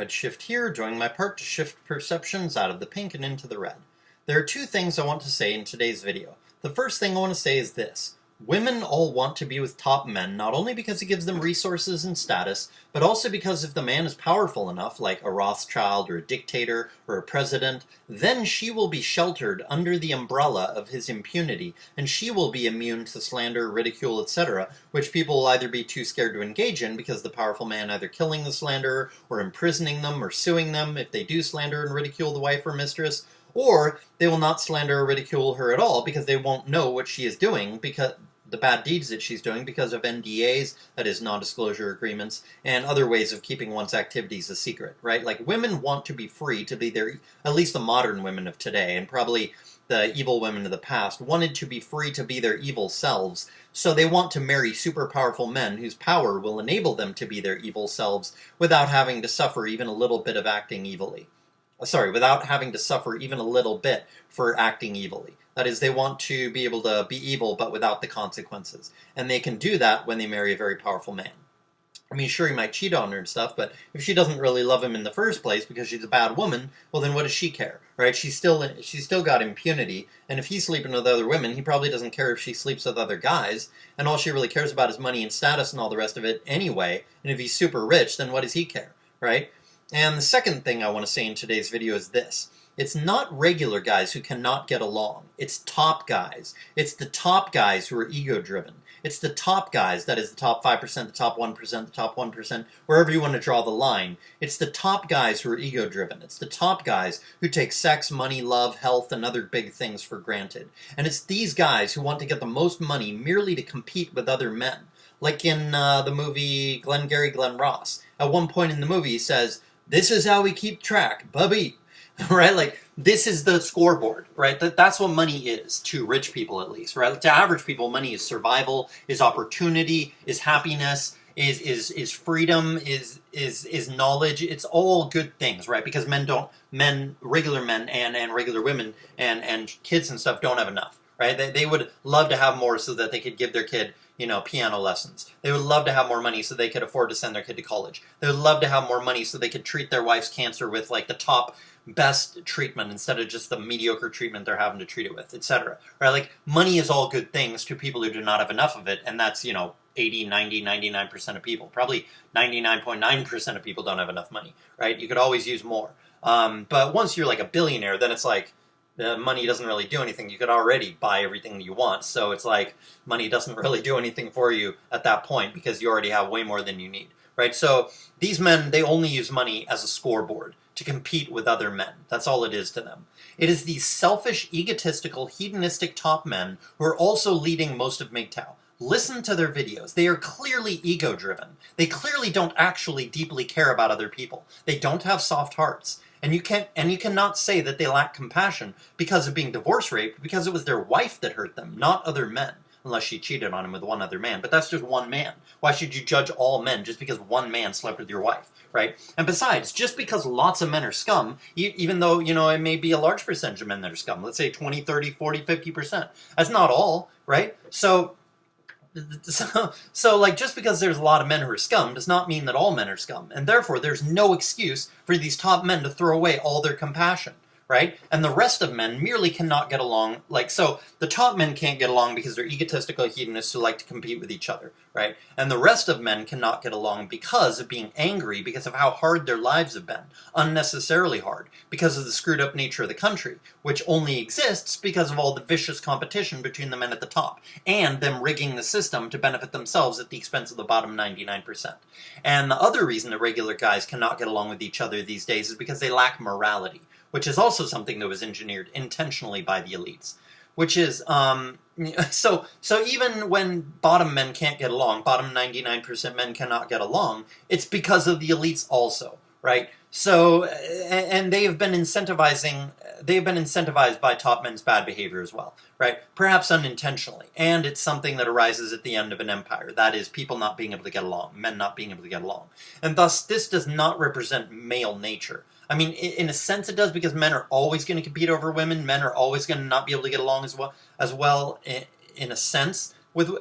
Redshift here, joining my part to shift perceptions out of the pink and into the red. There are two things I want to say in today's video. The first thing I want to say is this. Women all want to be with top men, not only because it gives them resources and status, but also because if the man is powerful enough, like a Rothschild or a dictator or a president, then she will be sheltered under the umbrella of his impunity, and she will be immune to slander, ridicule, etc., which people will either be too scared to engage in because the powerful man either killing the slanderer, or imprisoning them, or suing them if they do slander and ridicule the wife or mistress, or they will not slander or ridicule her at all because they won't know what she is doing, because the bad deeds that she's doing because of NDAs, that is non-disclosure agreements, and other ways of keeping one's activities a secret, right? Like, women want to be free to be their, at least the modern women of today, and probably the evil women of the past, wanted to be free to be their evil selves, so they want to marry super powerful men whose power will enable them to be their evil selves without having to suffer even a little bit of acting evilly. Without having to suffer even a little bit for acting evilly. That is, they want to be able to be evil, but without the consequences. And they can do that when they marry a very powerful man. I mean, sure, he might cheat on her and stuff, but if she doesn't really love him in the first place because she's a bad woman, well, then what does she care, right? She's still got impunity, and if he's sleeping with other women, he probably doesn't care if she sleeps with other guys, and all she really cares about is money and status and all the rest of it anyway, and if he's super rich, then what does he care, right? And the second thing I want to say in today's video is this. It's not regular guys who cannot get along. It's top guys. It's the top guys who are ego-driven. It's the top guys, that is the top 5%, the top 1%, the top 1%, wherever you want to draw the line. It's the top guys who are ego-driven. It's the top guys who take sex, money, love, health, and other big things for granted. And it's these guys who want to get the most money merely to compete with other men. Like in the movie Glengarry Glen Ross. At one point in the movie he says, "This is how we keep track, Bubby." Right? Like, this is the scoreboard, right? That's what money is, to rich people at least, right? To average people, money is survival, is opportunity, is happiness, is freedom, is knowledge. It's all good things, right? Because regular men and regular women and kids and stuff don't have enough, right? They would love to have more so that they could give their kid, piano lessons. They would love to have more money so they could afford to send their kid to college. They would love to have more money so they could treat their wife's cancer with, like, the top best treatment instead of just the mediocre treatment they're having to treat it with, etc. Right? Like, money is all good things to people who do not have enough of it, and that's, 80, 90, 99% of people. Probably 99.9% of people don't have enough money, right? You could always use more. But once you're like a billionaire, then it's like, the money doesn't really do anything. You could already buy everything that you want, so it's like money doesn't really do anything for you at that point because you already have way more than you need, right? So these men, they only use money as a scoreboard to compete with other men. That's all it is to them. It is these selfish, egotistical, hedonistic top men who are also leading most of MGTOW. Listen to their videos. They are clearly ego-driven. They clearly don't actually deeply care about other people. They don't have soft hearts. And you cannot say that they lack compassion because of being divorce raped, because it was their wife that hurt them, not other men. Unless she cheated on him with one other man. But that's just one man. Why should you judge all men just because one man slept with your wife, right? And besides, just because lots of men are scum, even though, it may be a large percentage of men that are scum, let's say 20, 30, 40, 50%, that's not all, right? So like, just because there's a lot of men who are scum does not mean that all men are scum. And therefore, there's no excuse for these top men to throw away all their compassion. Right? And the rest of men merely cannot get along. So the top men can't get along because they're egotistical hedonists who like to compete with each other, right? And the rest of men cannot get along because of being angry, because of how hard their lives have been. Unnecessarily hard. Because of the screwed up nature of the country, which only exists because of all the vicious competition between the men at the top, and them rigging the system to benefit themselves at the expense of the bottom 99%. And the other reason the regular guys cannot get along with each other these days is because they lack morality, which is also something that was engineered intentionally by the elites. Which is, so even when bottom men can't get along, bottom 99% men cannot get along, it's because of the elites also, right? So, and they've been incentivized by top men's bad behavior as well, right? Perhaps unintentionally. And it's something that arises at the end of an empire. That is, people not being able to get along, men not being able to get along. And thus, this does not represent male nature. I mean, in a sense it does, because men are always going to compete over women. Men are always going to not be able to get along as well in a sense,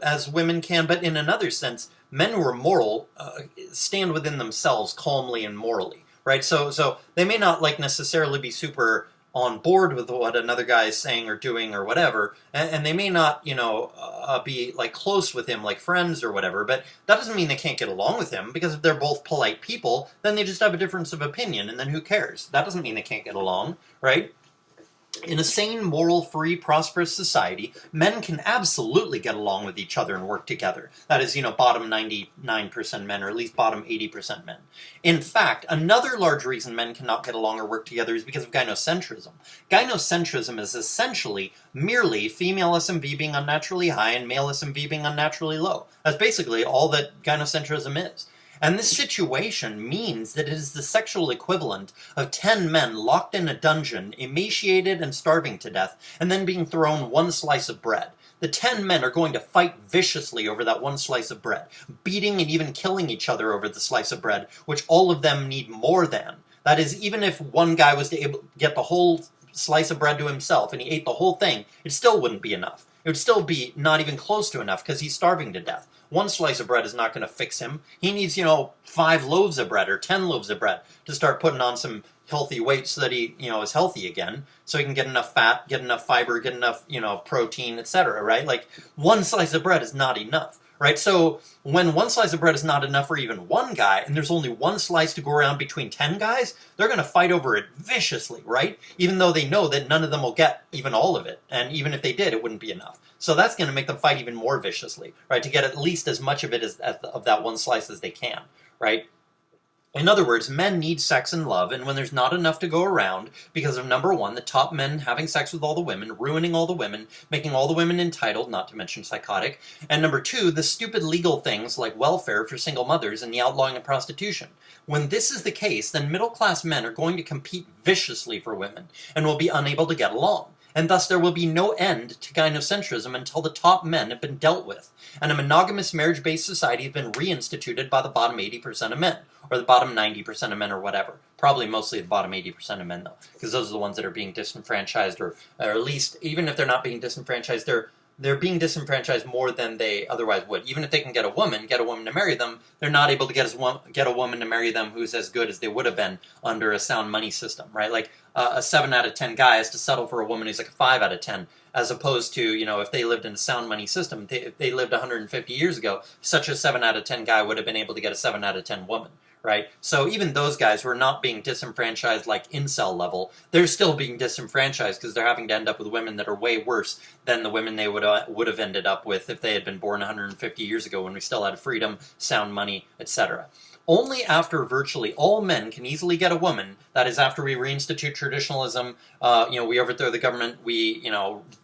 as women can. But in another sense, men who are moral stand within themselves calmly and morally. right? So they may not like necessarily be super on board with what another guy is saying or doing or whatever, and they may not, be like close with him, like friends or whatever, but that doesn't mean they can't get along with him, because if they're both polite people, then they just have a difference of opinion, and then who cares? That doesn't mean they can't get along, right? In a sane, moral-free, prosperous society, men can absolutely get along with each other and work together. That is, bottom 99% men, or at least bottom 80% men. In fact, another large reason men cannot get along or work together is because of gynocentrism. Gynocentrism is essentially merely female SMV being unnaturally high and male SMV being unnaturally low. That's basically all that gynocentrism is. And this situation means that it is the sexual equivalent of 10 men locked in a dungeon, emaciated and starving to death, and then being thrown one slice of bread. The 10 men are going to fight viciously over that one slice of bread, beating and even killing each other over the slice of bread, which all of them need more than. That is, even if one guy was to get the whole slice of bread to himself and he ate the whole thing, it still wouldn't be enough. It would still be not even close to enough because he's starving to death. One slice of bread is not going to fix him. He needs, 5 loaves of bread or 10 loaves of bread to start putting on some healthy weight so that he, is healthy again. So he can get enough fat, get enough fiber, get enough, protein, etc., right? Like, one slice of bread is not enough, right? So when one slice of bread is not enough for even one guy, and there's only one slice to go around between 10 guys, they're going to fight over it viciously, right? Even though they know that none of them will get even all of it. And even if they did, it wouldn't be enough. So that's going to make them fight even more viciously, right? To get at least as much of it of that one slice as they can, right? In other words, men need sex and love, and when there's not enough to go around, because of number one, the top men having sex with all the women, ruining all the women, making all the women entitled, not to mention psychotic, and number two, the stupid legal things like welfare for single mothers and the outlawing of prostitution. When this is the case, then middle-class men are going to compete viciously for women, and will be unable to get along. And thus there will be no end to gynocentrism until the top men have been dealt with, and a monogamous marriage-based society has been reinstituted by the bottom 80% of men, or the bottom 90% of men, or whatever. Probably mostly the bottom 80% of men, though, because those are the ones that are being disenfranchised, or at least, even if they're not being disenfranchised, they're being disenfranchised more than they otherwise would. Even if they can get a woman to marry them, they're not able to get a woman to marry them who's as good as they would have been under a sound money system, right? Like, a 7 out of 10 guy has to settle for a woman who's like a 5 out of 10, as opposed to, if they lived in a sound money system, if they lived 150 years ago, such a 7 out of 10 guy would have been able to get a 7 out of 10 woman, right? So even those guys who are not being disenfranchised like incel level, they're still being disenfranchised because they're having to end up with women that are way worse than the women they would have ended up with if they had been born 150 years ago when we still had freedom, sound money, etc. Only after virtually all men can easily get a woman, that is after we reinstitute traditionalism, we overthrow the government, we,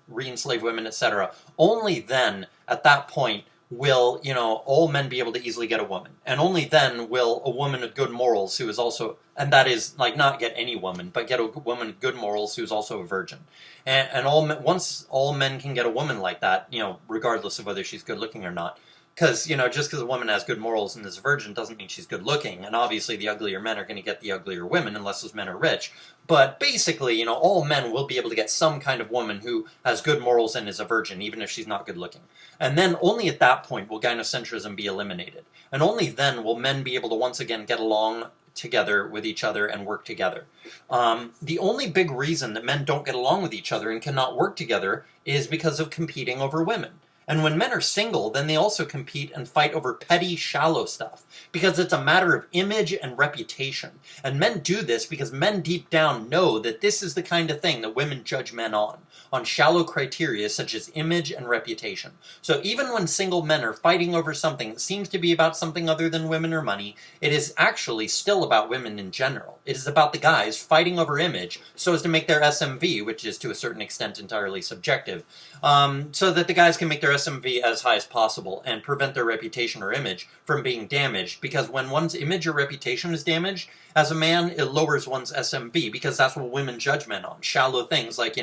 re-enslave women, etc. Only then, at that point, will, all men be able to easily get a woman. And only then will a woman of good morals who is also, and that is, like, not get any woman, but get a woman of good morals who is also a virgin. And once all men can get a woman like that, regardless of whether she's good looking or not, because, just because a woman has good morals and is a virgin doesn't mean she's good looking. And obviously the uglier men are going to get the uglier women unless those men are rich. But basically, all men will be able to get some kind of woman who has good morals and is a virgin, even if she's not good looking. And then only at that point will gynocentrism be eliminated. And only then will men be able to once again get along together with each other and work together. The only big reason that men don't get along with each other and cannot work together is because of competing over women. And when men are single, then they also compete and fight over petty, shallow stuff, because it's a matter of image and reputation. And men do this because men deep down know that this is the kind of thing that women judge men on shallow criteria such as image and reputation. So even when single men are fighting over something that seems to be about something other than women or money, it is actually still about women in general. It is about the guys fighting over image so as to make their SMV, which is to a certain extent entirely subjective, so that the guys can make their SMV as high as possible and prevent their reputation or image from being damaged, because when one's image or reputation is damaged, as a man, it lowers one's SMV, because that's what women judge men on. Shallow things like,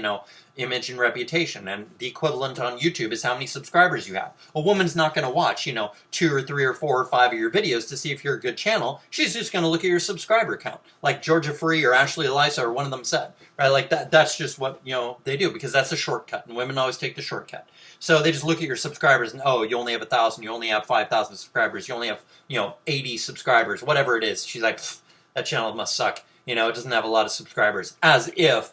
image and reputation, and the equivalent on YouTube is how many subscribers you have. A woman's not going to watch, 2 or 3 or 4 or 5 of your videos to see if you're a good channel. She's just going to look at your subscriber count, like Georgia Free or Ashley Elisa or one of them said, right? Like that's just what, they do, because that's a shortcut, and women always take the shortcut. So they just look at your subscribers and, oh, you only have 1,000, you only have 5,000 subscribers, you only have, 80 subscribers, whatever it is. She's like, that channel must suck. It doesn't have a lot of subscribers. As if,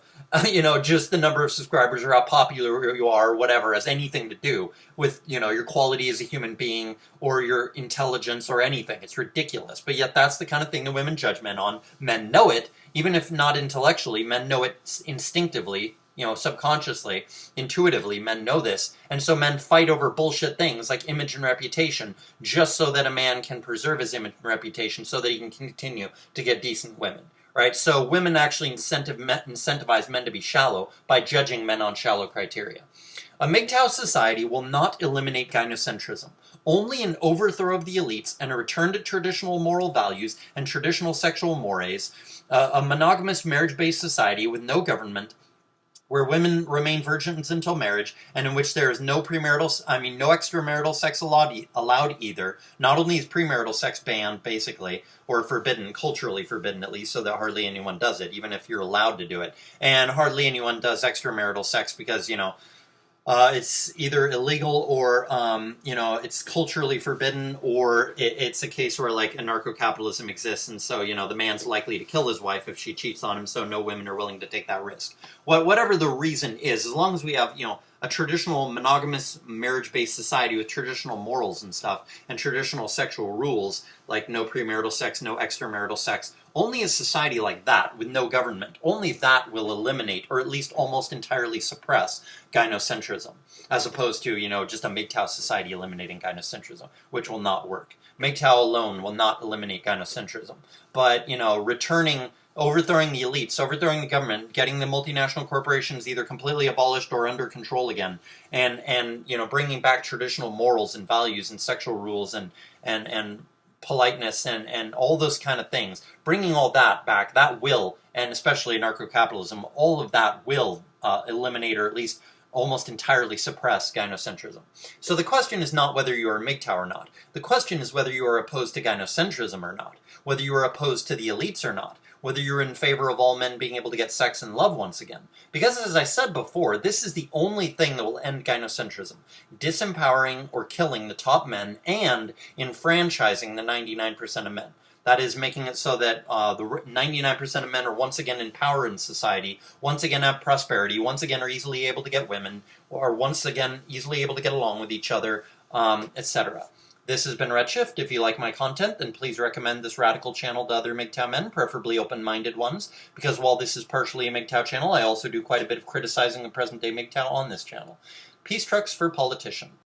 just the number of subscribers or how popular you are or whatever has anything to do with, your quality as a human being or your intelligence or anything. It's ridiculous. But yet that's the kind of thing that women judge men on. Men know it, even if not intellectually, men know it instinctively, subconsciously, intuitively, men know this. And so men fight over bullshit things like image and reputation just so that a man can preserve his image and reputation so that he can continue to get decent women. Right? So women actually incentivize men to be shallow by judging men on shallow criteria. A MGTOW society will not eliminate gynocentrism. Only an overthrow of the elites and a return to traditional moral values and traditional sexual mores, a monogamous marriage-based society with no government, where women remain virgins until marriage, and in which there is no extramarital sex allowed either. Not only is premarital sex banned, basically, or forbidden, culturally forbidden at least, so that hardly anyone does it, even if you're allowed to do it. And hardly anyone does extramarital sex because, it's either illegal or, it's culturally forbidden, or it's a case where, anarcho-capitalism exists, and so, the man's likely to kill his wife if she cheats on him, so no women are willing to take that risk. Whatever the reason is, as long as we have, a traditional monogamous marriage-based society with traditional morals and stuff, and traditional sexual rules, like no premarital sex, no extramarital sex, only a society like that, with no government, only that will eliminate, or at least almost entirely suppress, gynocentrism, as opposed to, just a MGTOW society eliminating gynocentrism, which will not work. MGTOW alone will not eliminate gynocentrism. But, overthrowing the elites, overthrowing the government, getting the multinational corporations either completely abolished or under control again, and bringing back traditional morals and values and sexual rules and politeness and all those kind of things, bringing all that back, that will, and especially anarcho-capitalism, all of that will eliminate or at least almost entirely suppress gynocentrism. So the question is not whether you are MGTOW or not. The question is whether you are opposed to gynocentrism or not, whether you are opposed to the elites or not, whether you're in favor of all men being able to get sex and love once again. Because as I said before, this is the only thing that will end gynocentrism. Disempowering or killing the top men and enfranchising the 99% of men. That is making it so that the 99% of men are once again in power in society, once again have prosperity, once again are easily able to get women, or once again easily able to get along with each other, etc. This has been Redshift. If you like my content, then please recommend this radical channel to other MGTOW men, preferably open-minded ones, because while this is partially a MGTOW channel, I also do quite a bit of criticizing of present-day MGTOW on this channel. Peace trucks for politician.